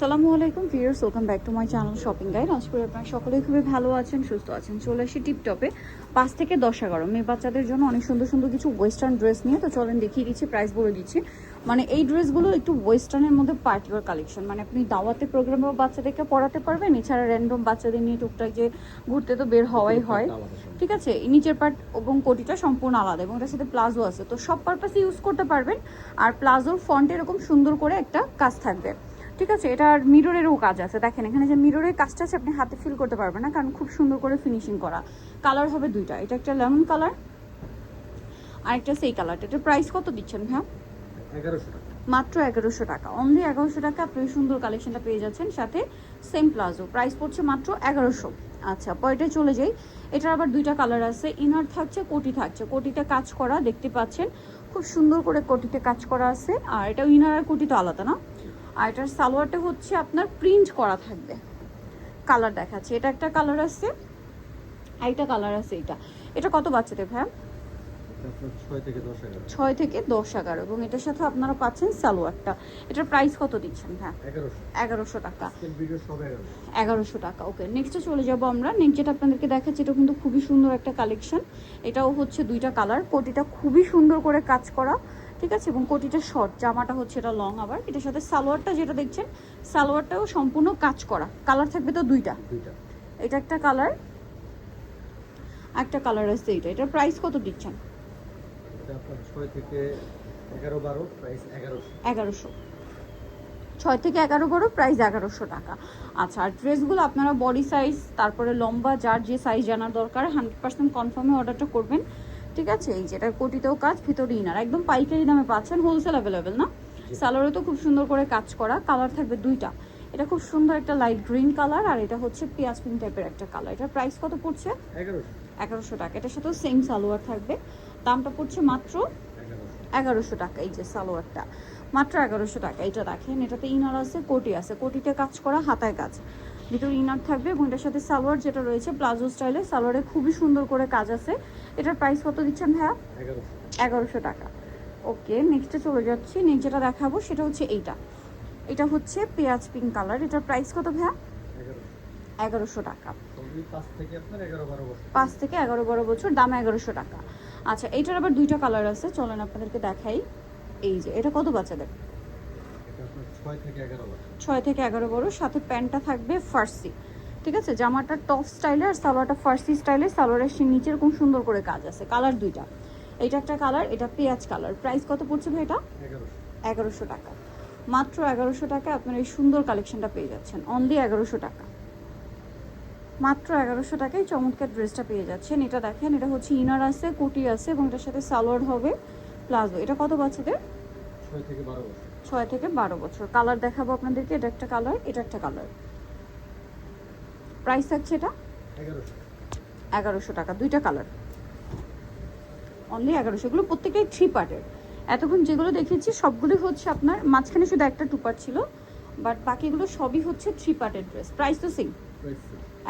আসসালামু আলাইকুম viewers, welcome back to my channel shopping guide. আশা করি আপনারা সকলেই খুবই ভালো আছেন, সুস্থ আছেন। চলে আসি টিপটপে 5 থেকে 10-11 মেয়ে বাচ্চাদের জন্য অনেক সুন্দর সুন্দর কিছু ওয়েস্টার্ন ড্রেস নিয়ে। তো চলেন দেখিয়ে দিচ্ছি, প্রাইস বলে দিচ্ছি। মানে এই ড্রেসগুলো একটু ওয়েস্টার্নের মধ্যে পার্টিওয়ার কালেকশন, মানে আপনি দাওয়াতে প্রোগ্রামেও বাচ্চাদেরকে পড়াতে পারবেন, এছাড়া র্যান্ডম বাচ্চাদের নিয়ে টুকটাক যে ঘুরতে তো বের হওয়াই হয়, ঠিক আছে। এই নিচের পার্ট এবং কোটিটা সম্পূর্ণ আলাদা এবং এটার সাথে প্লাজো আছে, তো সব পারপাসে ইউজ করতে পারবেন। আর প্লাজোর ফ্রন্টে এরকম সুন্দর করে একটা কাজ থাকবে, ঠিক আছে। এটার মিররেরও কাজ আছে, দেখেন এখানে যে মিররের কাজটা আছে আপনি হাতে ফিল করতে পারবেন না, কারণ খুব সুন্দর করে ফিনিশিং করা। কালার হবে দুইটা, এটা একটা লেমন কালার আর একটা সেই কালারটা। এটার প্রাইস কত দিচ্ছেন ভাইয়া? 1100 টাকা, মাত্র 1100 টাকা। অনলি 1100 টাকা আপনি সুন্দর কালেকশনটা পেয়ে যাচ্ছেন, সাথে সেম প্লাজো। প্রাইস পড়ছে মাত্র 1100। আচ্ছা, পরেরটা চলে যাই। এটার আবার দুইটা কালার আছে, ইনার থাকছে, কোটি থাকছে। কোটিতে কাজ করা দেখতে পাচ্ছেন, খুব সুন্দর করে কোটিতে কাজ করা আছে। আর এটা ইনার আর কোটি তো আলাদা না। আর এটার সালোয়ারটা হচ্ছে আপনার প্রিন্ট করা থাকবে। কালার দেখাচ্ছে, এটা একটা কালার আছে, আরেকটা কালার আছে। এটা কত বাচ্চাদের ভাইয়া? এটা আপনার 6 থেকে 10 11। 6 থেকে 10-11 এবং এটার সাথে আপনারা পাচ্ছেন সালোয়ারটা। এটার প্রাইস কত দিচ্ছেন ভাইয়া? 1100 টাকা। স্কেল ভিডিও সব 1100। 1100 টাকা। ওকে, নেক্সটে চলে যাব আমরা। নেক্সট যেটা আপনাদেরকে দেখাচ্ছি, এটা কিন্তু খুবই সুন্দর একটা কালেকশন। এটাও হচ্ছে দুইটা কালার, কোটিটা খুবই সুন্দর করে কাজ করা, ঠিক আছে। এবং কোটিটা শর্ট, জামাটা হচ্ছে এটা লং। আবার এটার সাথে সালোয়ারটা যেটা দেখছেন, সালোয়ারটাও সম্পূর্ণ কাজ করা। কালার থাকবে তো দুইটা। এটা একটা কালার, একটা কালার আছে এটা। এটার প্রাইস কত দিচ্ছেন? এটা আপনার 6 থেকে 11 12, প্রাইস 1100। 1100। 6 থেকে 11 প্রাইস 1100 টাকা। আচ্ছা, আর ড্রেসগুলো আপনারা বডি সাইজ, তারপরে লম্বা, যার যে সাইজ জানার দরকার 100% কনফার্মে অর্ডারটা করবেন, ঠিক আছে। এই যে এটার কোটিতেও কাজ, ভিতরে ইনার, একদম পাইকারি দামে পাচ্ছেন, হোলসেল অ্যাভেলেবেল না। সালোয়ারে তো খুব সুন্দর করে কাজ করা। কালার থাকবে দুইটা, এটা খুব সুন্দর একটা লাইট গ্রিন কালার, আর এটা হচ্ছে পেঁয়াজ পিঙ্ক টাইপের একটা কালার। এটার প্রাইস কত পড়ছে? 1100 টাকা। এটার সাথেও সেম সালোয়ার থাকবে, দামটা পড়ছে মাত্র 1100 টাকা। এই যে সালোয়ারটা মাত্র 1100 টাকা। এটা দেখেন, এটাতে ইনার আছে, কোটি আছে, কোটিতে কাজ করা, হাতায় কাজ, ভিতরে ইনার থাকবে এবং এটার সাথে সালোয়ার যেটা রয়েছে প্লাজো স্টাইলে, সালোয়ারে খুবই সুন্দর করে কাজ আছে। এটার প্রাইস কত দিচ্ছেন ভাইয়া? 1100 টাকা। ওকে, নেক্সটে চলে যাচ্ছি। নেক্সট যেটা দেখাবো সেটা হচ্ছে এটা হচ্ছে পেঁয়াজ পিঙ্ক কালার। এটার প্রাইস কত ভাইয়া? 1100 টাকা। 5 থেকে আপনার 11 12 বছর। 5 থেকে 11-12 বছর, দাম 1100 টাকা। আচ্ছা, এইটার আবার দুইটা কালার আছে, চলেন আপনাদেরকে দেখাই। এই যে এটা কত বাচ্চাদের? এটা আপনার 6 থেকে 11 বছর। 6 থেকে 11 সাথে প্যান্টটা থাকবে ফার্সি, ঠিক আছে। জামাটা টপ স্টাইলে আর সালোয়ারটা ফার্সি স্টাইলে। সালোয়ারের নিচে এরকম সুন্দর করে কাজ আছে। কালার দুইটা, এটা একটা কালার, এটা পেঁয়াজ কালার। প্রাইস কত পড়ছে ভাই এটা? 1100 টাকা। মাত্র 1100 টাকা আপনারা এই সুন্দর কালেকশনটা পেয়ে যাচ্ছেন, অনলি 1100 টাকা। মাত্র 1100 টাকায় চমৎকার ড্রেসটা পেয়ে যাচ্ছেন। এটা দেখেন, এটা হচ্ছে ইনার আছে, কোটি আছে এবং এটার সাথে সালোয়ার হবে প্লাজো। এটা কত বাচ্চাদের? 6 থেকে 12 বছর। 6 থেকে 12 বছর। কালার দেখাবো আপনাদেরকে, এটা একটা কালার, এটা একটা কালার। প্রাইস থাকছে এটা 1100 টাকা। দুইটা কালার, অনলি 1100। এগুলো প্রত্যেকটাই 3 পার্টের। এতক্ষণ যেগুলো দেখেছি সবগুলোই হচ্ছে আপনার, মাঝখানে শুধু একটা 2 পার্ট ছিল, বাট বাকিগুলো সবই হচ্ছে 3 পার্টের ড্রেস। প্রাইস তো সেম,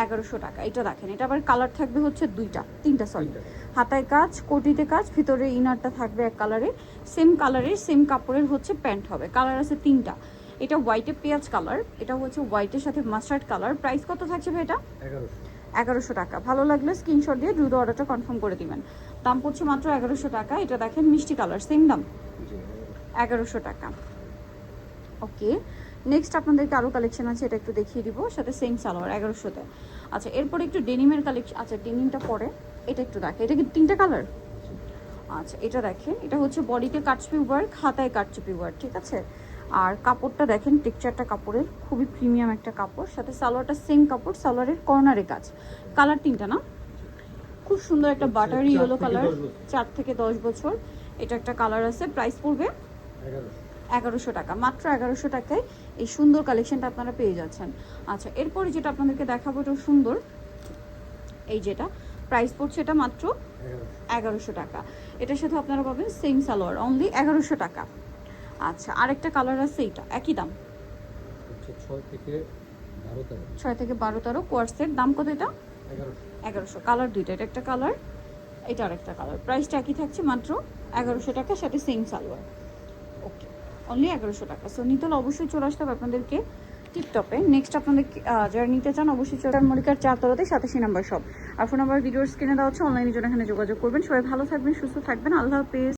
1100 টাকা। এটা দেখেন, এটা আবার কালার থাকবে হচ্ছে তিনটা, সরি। হাতায় কাজ, কোটিতে কাজ, ভিতরে ইনারটা থাকবে এক কালারে, সেম কালারের, সেম কাপড়ের হচ্ছে প্যান্ট হবে। কালার আছে তিনটা। এটা হোয়াইটে পেঁয়াজ কালার, এটা হচ্ছে হোয়াইটের সাথে মাস্টার্ড কালার। প্রাইস কত থাকছে ভাই এটা? 1100 টাকা। ভালো লাগলে স্ক্রিনশট দিয়ে দ্রুত অর্ডারটা কনফার্ম করে দিবেন। দাম পড়ছে মাত্র 1100 টাকা। এটা দেখেন মিষ্টি কালার, সেম দাম 1100 টাকা। ওকে, নেক্সট আপনাদেরকে আরও কালেকশন আছে, এটা একটু দেখিয়ে দিব, সাথে সেম সালোয়ার 1100-তে। আচ্ছা, এরপরে একটু ডেনিমের কালেকশন। আচ্ছা, ডেনিমটা পরে, এটা একটু দেখেন, এটা কি তিনটা কালার? আচ্ছা, এটা দেখেন, এটা হচ্ছে বডিতে কাটচুপি ওয়ার্ক, হাতায় কাটচুপি ওয়ার্ক, ঠিক আছে। আর কাপড়টা দেখেন, টেক্সচারটা কাপড়ের খুবই প্রিমিয়াম একটা কাপড়, সাথে সালোয়ারটা সেম কাপড়, সালোয়ারের কর্নারে কাজ। কালার তিনটা না, খুব সুন্দর একটা বাটারি ইয়েলো কালার, 4 থেকে 10 বছর। এটা একটা কালার আছে। প্রাইস পড়বে 1100 টাকা। মাত্র 1100 টাকায় এই সুন্দর কালেকশনটা আপনারা পেয়ে যাচ্ছেন। আচ্ছা, এরপরে যেটা আপনাদেরকে দেখাবো, এটা সুন্দর, এই যেটা প্রাইস পড়ছে এটা মাত্র 1100 টাকা। এটার সাথে আপনারা পাবেন সেম সালোয়ার, অনলি 1100 টাকা। আচ্ছা, আরেকটা কালার আছে, এইটা একই দাম, 6 থেকে 12-13 কোয়ার্সের। দাম কত এটা? 1100। কালার দুইটা, এটা একটা কালার, এটা আরেকটা কালার। প্রাইসটা একই থাকছে, মাত্র 1100 টাকা, সাথে সেম সালোয়ার। ওকে, অনলি 1100 টাকা। সো নিতল অবশ্যই চলে আসতে হবে আপনাদেরকে টিপটপে। নেক্সট আপনাদের যারা নিতে চান অবশ্যই চৌকার মল্লিকার 4 তলাতে 87 নাম্বার শপ। আর ফোন নাম্বার ভিডিওর স্ক্রিনে দেওয়া হচ্ছে, অনলাইনের জন্য এখানে যোগাযোগ করবেন। সবাই ভালো থাকবেন, সুস্থ থাকবেন, আল্লাহ হাফেজ।